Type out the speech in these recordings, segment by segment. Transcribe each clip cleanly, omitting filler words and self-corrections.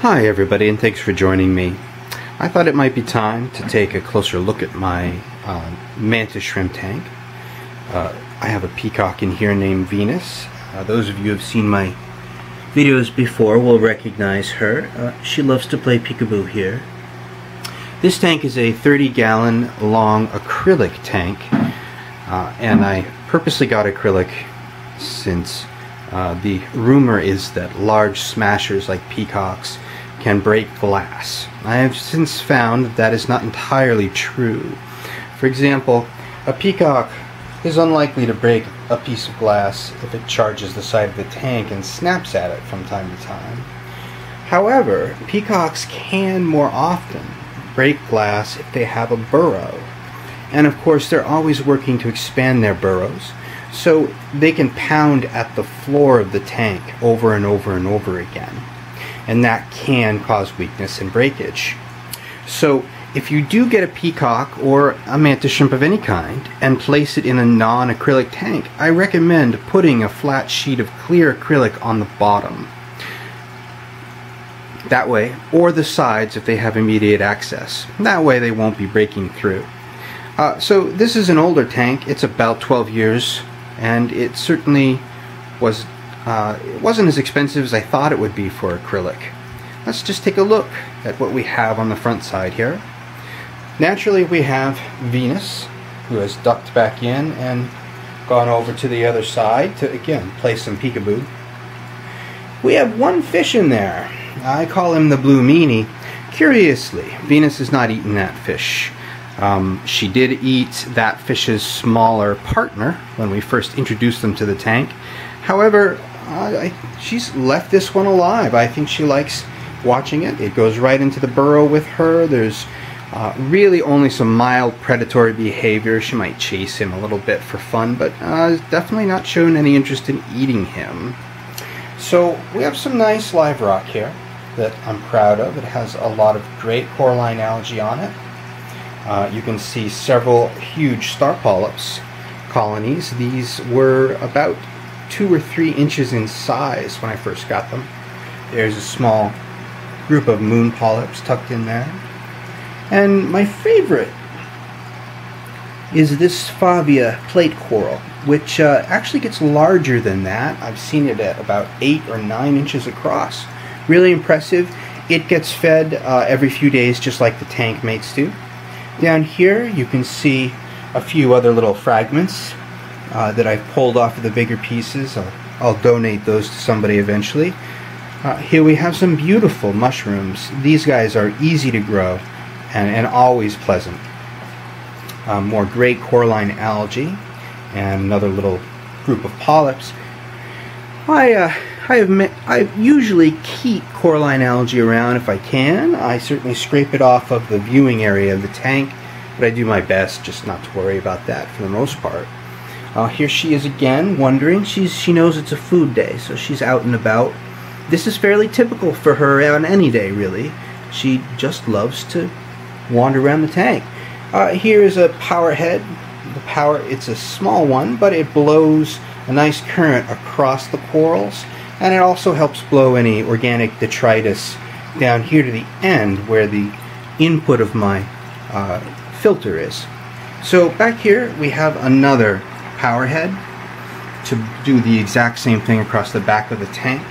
Hi everybody, and thanks for joining me. I thought it might be time to take a closer look at my mantis shrimp tank. I have a peacock in here named Venus. Those of you who have seen my videos before will recognize her. She loves to play peekaboo here. This tank is a 30-gallon long acrylic tank, and I purposely got acrylic since the rumor is that large smashers like peacocks can break glass. I have since found that is not entirely true. For example, a peacock is unlikely to break a piece of glass if it charges the side of the tank and snaps at it from time to time. However, peacocks can more often break glass if they have a burrow. And of course, they're always working to expand their burrows, so they can pound at the floor of the tank over and over and over again. And that can cause weakness and breakage. So if you do get a peacock or a mantis shrimp of any kind and place it in a non-acrylic tank, I recommend putting a flat sheet of clear acrylic on the bottom. That way, or the sides if they have immediate access. That way they won't be breaking through. So this is an older tank. It's about 12 years, and it certainly was it wasn't as expensive as I thought it would be for acrylic. Let's just take a look at what we have on the front side here. Naturally, we have Venus, who has ducked back in and gone over to the other side to again play some peekaboo. We have one fish in there. I call him the blue meanie. Curiously, Venus has not eaten that fish. She did eat that fish's smaller partner when we first introduced them to the tank. However, she's left this one alive. I think she likes watching it. It goes right into the burrow with her. There's really only some mild predatory behavior. She might chase him a little bit for fun, but definitely not shown any interest in eating him. So we have some nice live rock here that I'm proud of. It has a lot of great coralline algae on it. You can see several huge star polyps colonies. These were about 2 or 3 inches in size when I first got them. There's a small group of moon polyps tucked in there. And my favorite is this Favia plate coral, which actually gets larger than that. I've seen it at about 8 or 9 inches across. Really impressive. It gets fed every few days just like the tank mates do. Down here you can see a few other little fragments that I've pulled off of the bigger pieces. I'll donate those to somebody eventually. Here we have some beautiful mushrooms. These guys are easy to grow and always pleasant. More great coralline algae and another little group of polyps. I usually keep coralline algae around if I can. I certainly scrape it off of the viewing area of the tank, but I do my best just not to worry about that for the most part. Here she is again, wandering. She knows it's a food day, so she's out and about. This is fairly typical for her on any day, really. She just loves to wander around the tank. Here is a power head. It's a small one, but it blows a nice current across the corals, and it also helps blow any organic detritus down here to the end where the input of my filter is. So back here we have another power head to do the exact same thing across the back of the tank.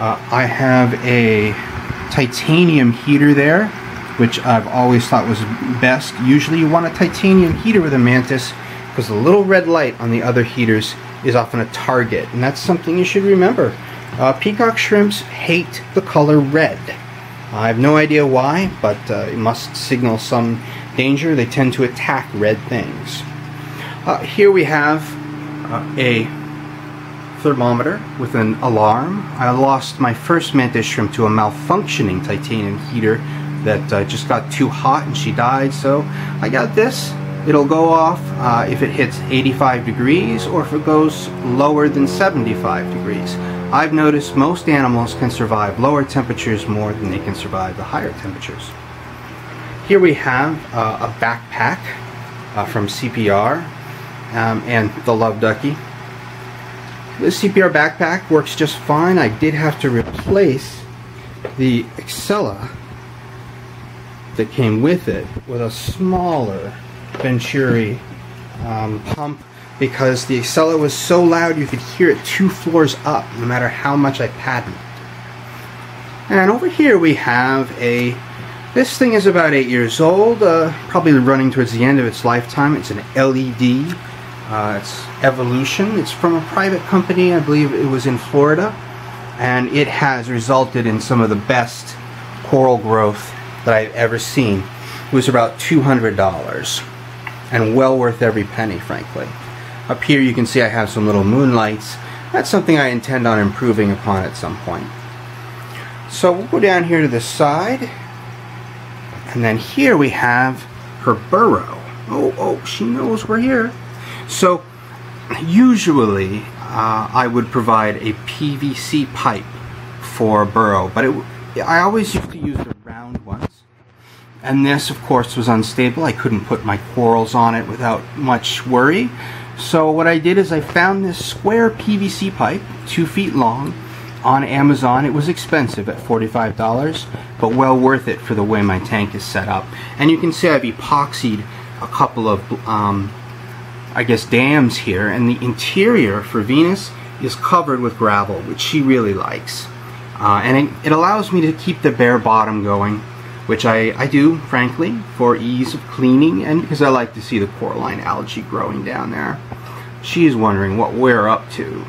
I have a titanium heater there, which I've always thought was best. Usually you want a titanium heater with a mantis because the little red light on the other heaters is often a target, and that's something you should remember. Peacock shrimps hate the color red. I have no idea why, but it must signal some danger. They tend to attack red things. Here we have a thermometer with an alarm. I lost my first mantis shrimp to a malfunctioning titanium heater that just got too hot and she died, so I got this. It'll go off if it hits 85 degrees or if it goes lower than 75 degrees. I've noticed most animals can survive lower temperatures more than they can survive the higher temperatures. Here we have a backpack from CPR and the Love Ducky. The CPR backpack works just fine. I did have to replace the Excella that came with it with a smaller Venturi pump, because the Excella was so loud you could hear it 2 floors up no matter how much I padded. And over here we have this thing is about 8 years old, probably running towards the end of its lifetime. It's an LED. It's Evolution. It's from a private company. I believe it was in Florida, and it has resulted in some of the best coral growth that I've ever seen. It was about $200 and well worth every penny, frankly. Up here you can see I have some little moonlights. That's something I intend on improving upon at some point. So we'll go down here to the side, and then here we have her burrow. Oh, she knows we're here. So usually I would provide a PVC pipe for a burrow, but I always used to use the round ones. And this, of course, was unstable. I couldn't put my corals on it without much worry. So what I did is I found this square PVC pipe, 2 feet long, on Amazon. It was expensive at $45, but well worth it for the way my tank is set up. And you can see I've epoxied a couple of, I guess, dams here, and the interior for Venus is covered with gravel, which she really likes. And it allows me to keep the bare bottom going, which I do, frankly, for ease of cleaning and because I like to see the coralline algae growing down there. She's wondering what we're up to.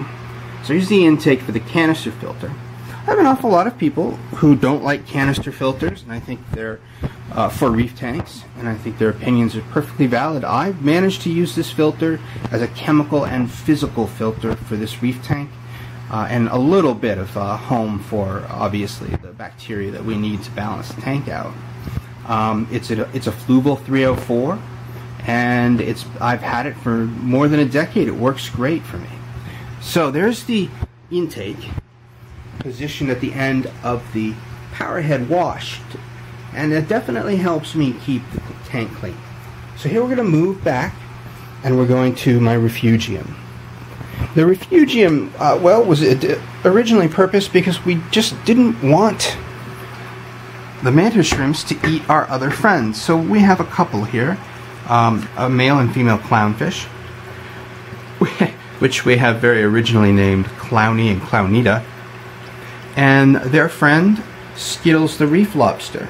So here's the intake for the canister filter. I have an awful lot of people who don't like canister filters, and I think they're for reef tanks, and I think their opinions are perfectly valid. I've managed to use this filter as a chemical and physical filter for this reef tank, and a little bit of home for, obviously, the bacteria that we need to balance the tank out. It's a Fluval 304, and I've had it for more than a decade. It works great for me. So there's the intake positioned at the end of the power head wash, and it definitely helps me keep the tank clean. So here we're going to move back, and we're going to my refugium. The refugium, was originally purposed because we just didn't want the mantis shrimps to eat our other friends. So we have a couple here, a male and female clownfish, which we have very originally named Clowny and Clownita, and their friend Skittles the reef lobster.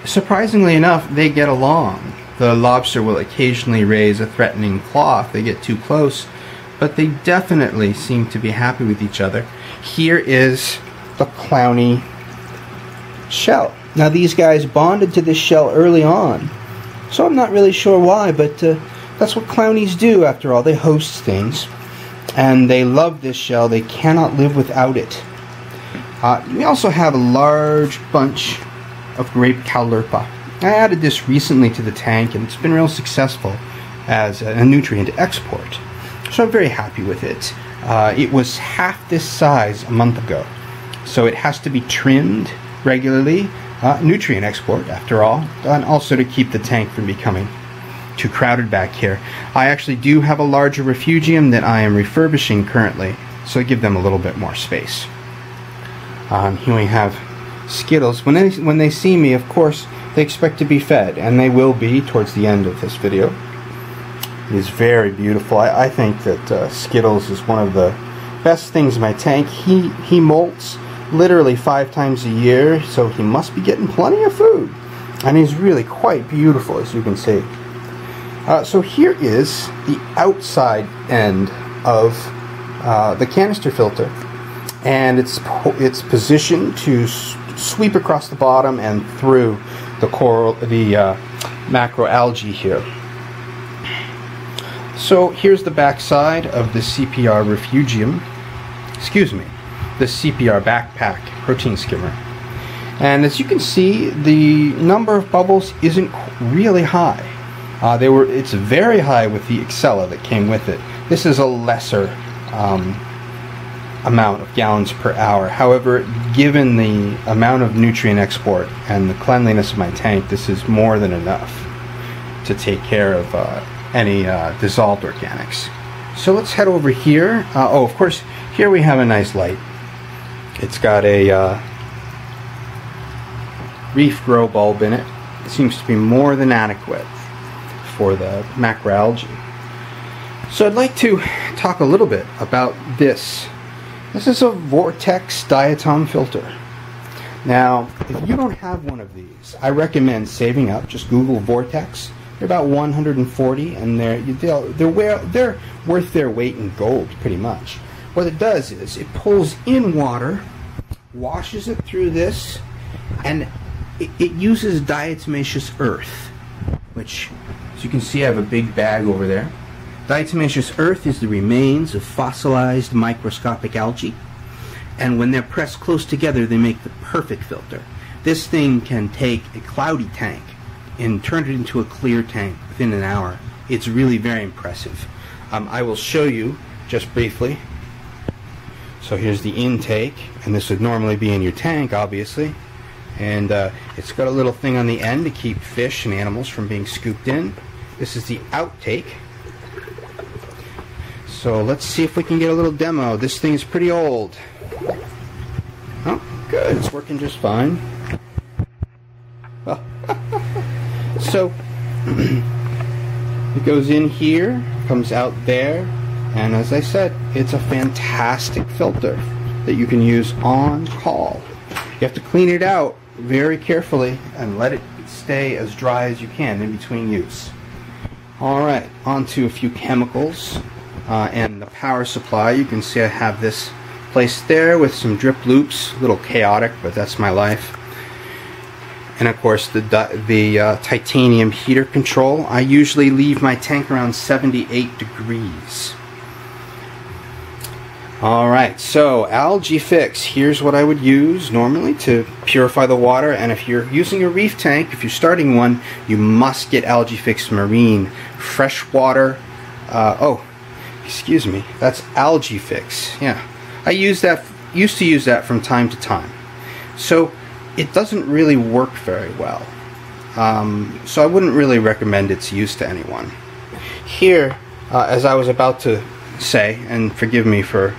Surprisingly enough, they get along. The lobster will occasionally raise a threatening claw if they get too close, but they definitely seem to be happy with each other. Here is the Clowny shell. Now these guys bonded to this shell early on, so I'm not really sure why, but that's what clownies do after all. They host things, and they love this shell. They cannot live without it. We also have a large bunch of grape caulerpa. I added this recently to the tank, and it's been real successful as a nutrient export. So I'm very happy with it. It was half this size a month ago, so it has to be trimmed regularly. Nutrient export, after all, and also to keep the tank from becoming too crowded back here. I actually do have a larger refugium that I am refurbishing currently, so I give them a little bit more space. Here we have Skittles. When they see me, of course, they expect to be fed, and they will be towards the end of this video. It is very beautiful. I think that Skittles is one of the best things in my tank. He molts literally 5 times a year, so he must be getting plenty of food. And he's really quite beautiful, as you can see. So here is the outside end of the canister filter, and it's positioned to sweep across the bottom and through the macroalgae here. So here's the back side of the CPR refugium. Excuse me, the CPR backpack protein skimmer. And as you can see, the number of bubbles isn't really high. It's very high with the Excella that came with it. This is a lesser amount of gallons per hour. However, given the amount of nutrient export and the cleanliness of my tank, this is more than enough to take care of any dissolved organics. So let's head over here. Of course, here we have a nice light. It's got a reef grow bulb in it. It seems to be more than adequate for the macroalgae. So I'd like to talk a little bit about this. This is a Vortex diatom filter. Now, if you don't have one of these, I recommend saving up. Just Google Vortex. They're about 140, and they're worth their weight in gold, pretty much. What it does is it pulls in water, washes it through this, and it uses diatomaceous earth, which, as you can see, I have a big bag over there. Diatomaceous earth is the remains of fossilized microscopic algae, and when they're pressed close together, they make the perfect filter. This thing can take a cloudy tank and turn it into a clear tank within an hour. It's really very impressive. I will show you just briefly. So here's the intake, and this would normally be in your tank, obviously. And it's got a little thing on the end to keep fish and animals from being scooped in. This is the outtake. So let's see if we can get a little demo. This thing is pretty old. Oh, good. It's working just fine. Well, so it goes in here, comes out there, and as I said, it's a fantastic filter that you can use on call. You have to clean it out very carefully and let it stay as dry as you can in between use. Alright, on to a few chemicals and the power supply. You can see I have this placed there with some drip loops. A little chaotic, but that's my life. And of course the titanium heater control. I usually leave my tank around 78 degrees. Alright, so Algae Fix. Here's what I would use normally to purify the water. And if you're using a reef tank, if you're starting one, you must get Algae Fix Marine. Freshwater. Oh, excuse me. That's Algae Fix. Yeah. I used to use that from time to time. So it doesn't really work very well. So I wouldn't really recommend its use to anyone. Here, as I was about to say, and forgive me for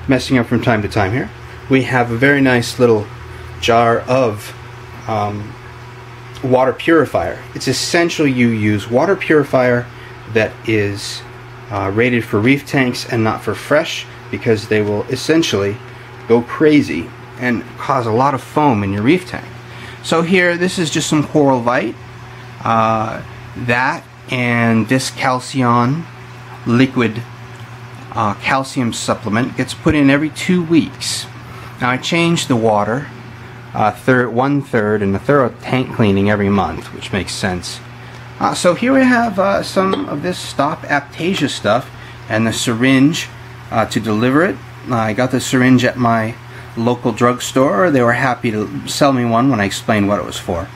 messing up from time to time here, we have a very nice little jar of water purifier. It's essential you use water purifier that is rated for reef tanks and not for fresh, because they will essentially go crazy and cause a lot of foam in your reef tank. So here, this is just some Coral Vite, that and this Calcion liquid calcium supplement gets put in every 2 weeks. Now I change the water 1/3 and a thorough tank cleaning every month, which makes sense. So here we have some of this Stop Aiptasia stuff and the syringe to deliver it. I got the syringe at my local drugstore. They were happy to sell me one when I explained what it was for.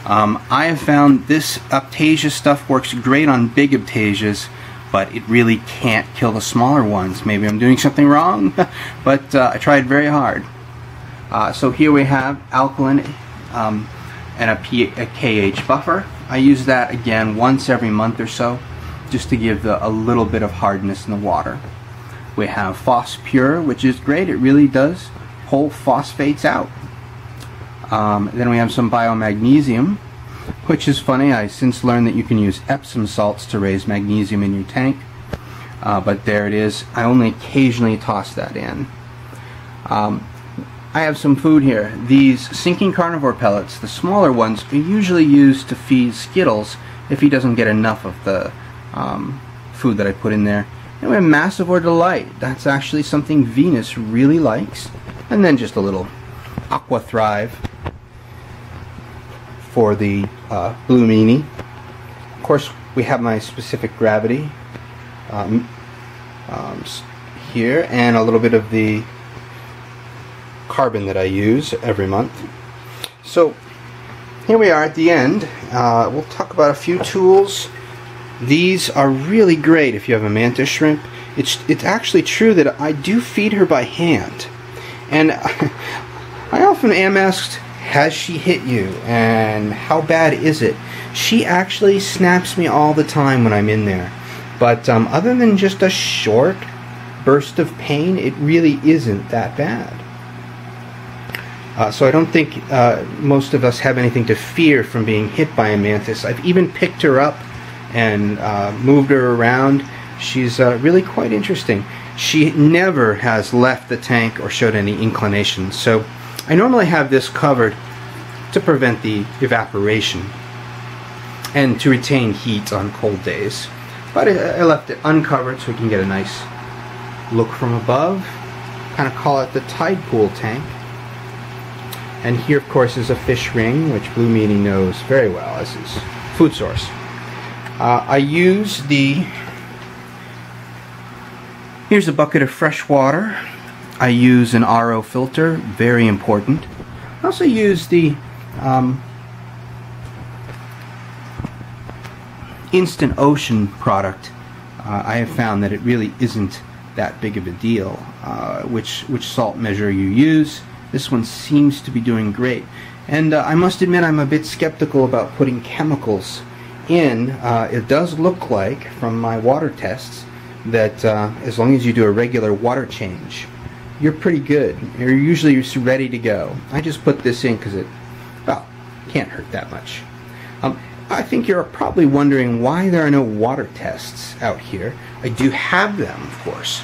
I have found this Aiptasia stuff works great on big Aiptasias, but it really can't kill the smaller ones. Maybe I'm doing something wrong, but I tried very hard. So here we have alkaline and a KH buffer. I use that again once every month or so, just to give a little bit of hardness in the water. We have Phospure, which is great. It really does pull phosphates out. Then we have some biomagnesium, which is funny. I since learned that you can use Epsom salts to raise magnesium in your tank. But there it is. I only occasionally toss that in. I have some food here. These sinking carnivore pellets, the smaller ones, are usually used to feed Skittles if he doesn't get enough of the food that I put in there. And we have Massivore Delight. That's actually something Venus really likes. And then just a little Aqua Thrive for the Blue Meanie. Of course, we have my specific gravity here, and a little bit of the carbon that I use every month. So here we are at the end. We'll talk about a few tools. These are really great if you have a mantis shrimp. It's actually true that I do feed her by hand, and I often am asked, has she hit you and how bad is it? She actually snaps me all the time when I'm in there, but other than just a short burst of pain, it really isn't that bad. So I don't think most of us have anything to fear from being hit by a mantis. I've even picked her up and moved her around. She's really quite interesting. She never has left the tank or showed any inclination. So I normally have this covered to prevent the evaporation and to retain heat on cold days. But I left it uncovered so we can get a nice look from above. Kind of call it the tide pool tank. And here, of course, is a fish ring, which Blue Meanie knows very well as his food source. I use here's a bucket of fresh water. I use an RO filter, very important. I also use the Instant Ocean product. I have found that it really isn't that big of a deal, which salt measure you use. This one seems to be doing great. And I must admit I'm a bit skeptical about putting chemicals in. It does look like, from my water tests, that as long as you do a regular water change, you're pretty good. You're usually ready to go. I just put this in because it, well, can't hurt that much. I think you're probably wondering why there are no water tests out here. I do have them, of course.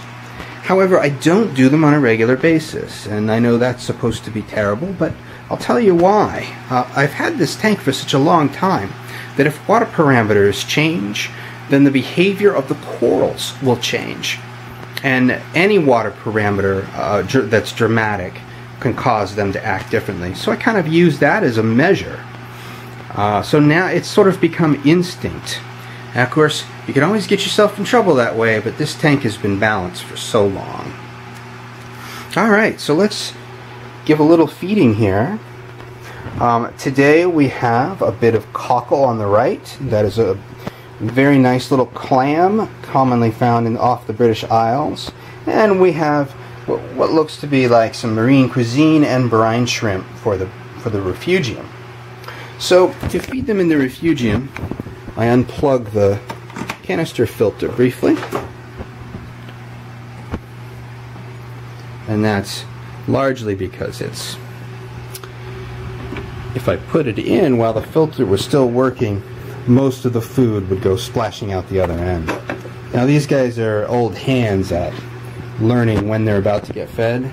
However, I don't do them on a regular basis, and I know that's supposed to be terrible, but I'll tell you why. I've had this tank for such a long time that if water parameters change, then the behavior of the corals will change. And any water parameter that's dramatic can cause them to act differently. So I kind of use that as a measure. So now it's sort of become instinct. And of course, you can always get yourself in trouble that way, but this tank has been balanced for so long. Alright, so let's give a little feeding here. Today we have a bit of cockle on the right. That is a very nice little clam, commonly found off the British Isles. And we have what looks to be like some marine cuisine and brine shrimp for the refugium. So to feed them in the refugium, I unplug the canister filter briefly, and that's largely because if I put it in while the filter was still working, most of the food would go splashing out the other end. Now these guys are old hands at learning when they're about to get fed,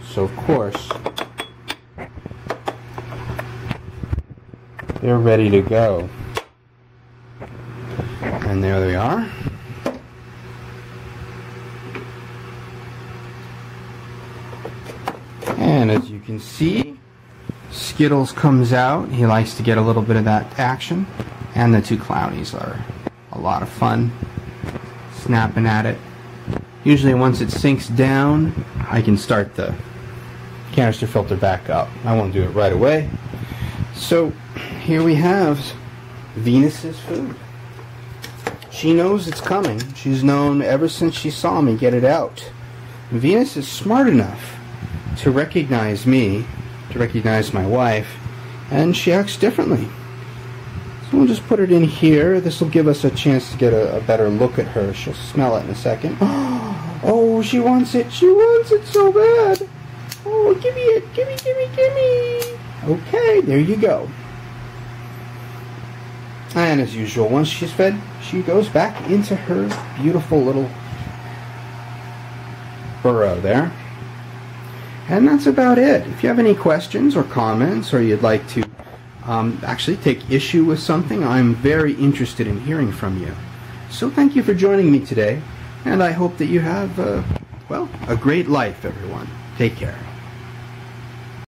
so of course they're ready to go. And there they are. And as you can see, Skittles comes out. He likes to get a little bit of that action. And the two clownies are a lot of fun, snapping at it. Usually once it sinks down, I can start the canister filter back up. I won't do it right away. So here we have Venus's food. She knows it's coming. She's known ever since she saw me get it out. Venus is smart enough to recognize me, to recognize my wife, and she acts differently. So we'll just put it in here. This will give us a chance to get a better look at her. She'll smell it in a second. Oh, she wants it. She wants it so bad. Oh, give me it. Gimme, gimme, gimme. Okay, there you go. And as usual, once she's fed, she goes back into her beautiful little burrow there. And that's about it. If you have any questions or comments, or you'd like to actually take issue with something, I'm very interested in hearing from you. So thank you for joining me today, and I hope that you have, well, a great life, everyone. Take care.